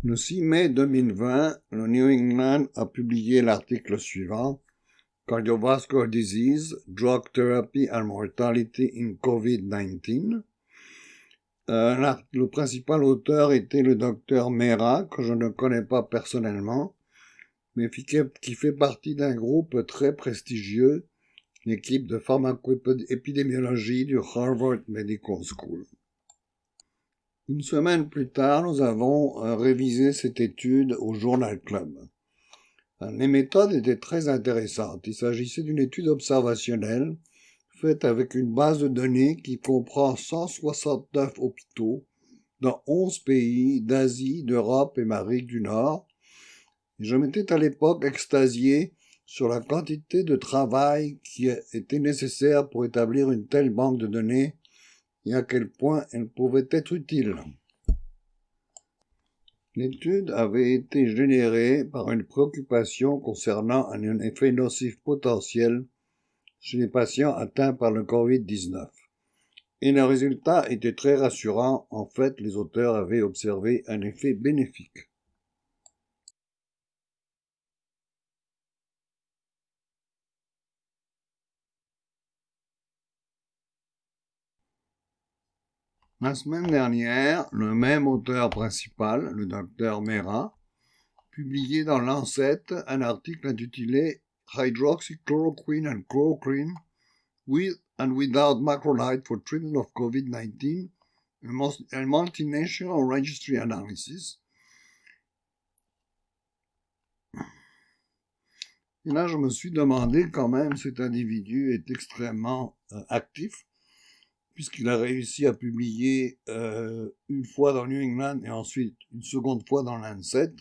Le 6 mai 2020, le New England a publié l'article suivant: Cardiovascular Disease, Drug Therapy and Mortality in COVID-19. Le principal auteur était le docteur Mehra, que je ne connais pas personnellement, mais qui fait partie d'un groupe très prestigieux, l'équipe de pharmacoépidémiologie du Harvard Medical School. Une semaine plus tard, nous avons révisé cette étude au Journal Club. Les méthodes étaient très intéressantes. Il s'agissait d'une étude observationnelle faite avec une base de données qui comprend 169 hôpitaux dans 11 pays d'Asie, d'Europe et d'Amérique du Nord. Et je m'étais à l'époque extasié sur la quantité de travail qui était nécessaire pour établir une telle banque de données et à quel point elle pouvait être utile. L'étude avait été générée par une préoccupation concernant un effet nocif potentiel chez les patients atteints par le COVID-19. Et le résultat était très rassurant. En fait, les auteurs avaient observé un effet bénéfique. La semaine dernière, le même auteur principal, le docteur Mehra, publiait dans Lancet un article intitulé Hydroxychloroquine and chloroquine with and without macrolide for treatment of COVID-19, a multinational registry analysis. Et là, je me suis demandé quand même, cet individu est extrêmement actif, puisqu'il a réussi à publier une fois dans New England et ensuite une seconde fois dans Lancet,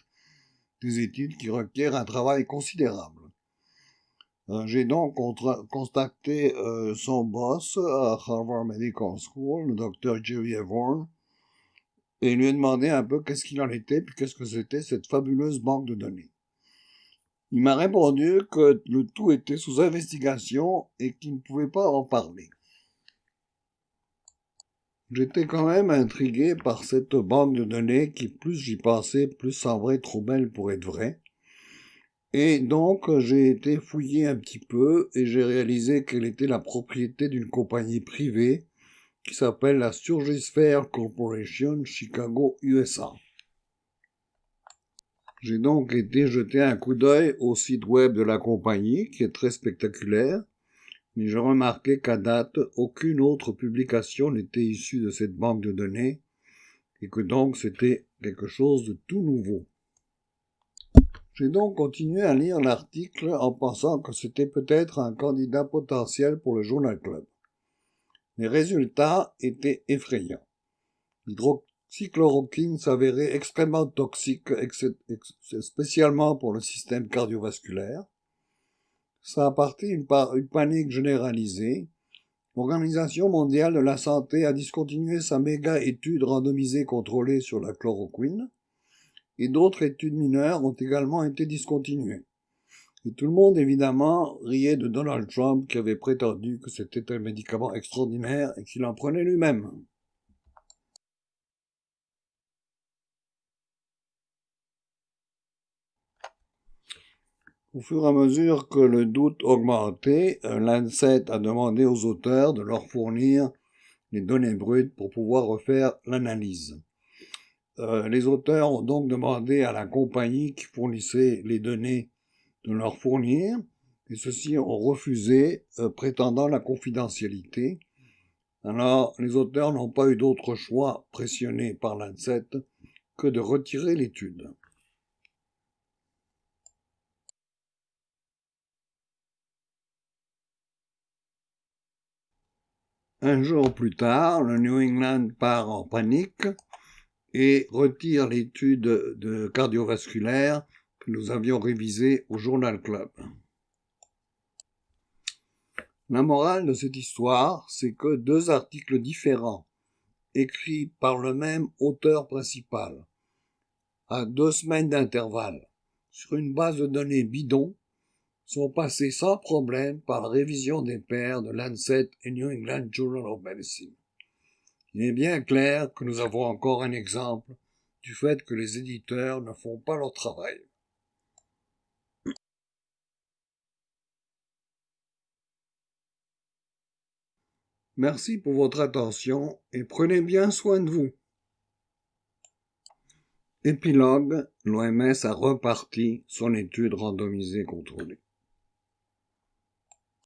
des études qui requièrent un travail considérable. J'ai donc contacté son boss à Harvard Medical School, le docteur Jerry Evorn, et lui ai demandé un peu qu'est-ce qu'il en était, puis qu'est-ce que c'était cette fabuleuse banque de données. Il m'a répondu que le tout était sous investigation et qu'il ne pouvait pas en parler. J'étais quand même intrigué par cette banque de données qui, plus j'y pensais, plus sembrait trop belle pour être vraie. Et donc, j'ai été fouiller un petit peu et j'ai réalisé qu'elle était la propriété d'une compagnie privée qui s'appelle la Surgisphere Corporation, Chicago, USA. J'ai donc été jeter un coup d'œil au site web de la compagnie, qui est très spectaculaire, mais j'ai remarqué qu'à date, aucune autre publication n'était issue de cette banque de données, et que donc c'était quelque chose de tout nouveau. J'ai donc continué à lire l'article en pensant que c'était peut-être un candidat potentiel pour le Journal Club. Les résultats étaient effrayants. L'hydroxychloroquine s'avérait extrêmement toxique, spécialement pour le système cardiovasculaire. Ça a parti une panique généralisée. L'Organisation mondiale de la santé a discontinué sa méga-étude randomisée contrôlée sur la chloroquine, et d'autres études mineures ont également été discontinuées. Et tout le monde, évidemment, riait de Donald Trump qui avait prétendu que c'était un médicament extraordinaire et qu'il en prenait lui-même. Au fur et à mesure que le doute augmentait, Lancet a demandé aux auteurs de leur fournir les données brutes pour pouvoir refaire l'analyse. Les auteurs ont donc demandé à la compagnie qui fournissait les données de leur fournir, et ceux-ci ont refusé, prétendant la confidentialité. Alors, les auteurs n'ont pas eu d'autre choix, pressionnés par Lancet, que de retirer l'étude. Un jour plus tard, le New England part en panique et retire l'étude de cardiovasculaire que nous avions révisée au Journal Club. La morale de cette histoire, c'est que deux articles différents, écrits par le même auteur principal, à 2 semaines d'intervalle, sur une base de données bidon, sont passés sans problème par la révision des pairs de Lancet et New England Journal of Medicine. Il est bien clair que nous avons encore un exemple du fait que les éditeurs ne font pas leur travail. Merci pour votre attention et prenez bien soin de vous. Épilogue, l'OMS a reparti son étude randomisée contrôlée.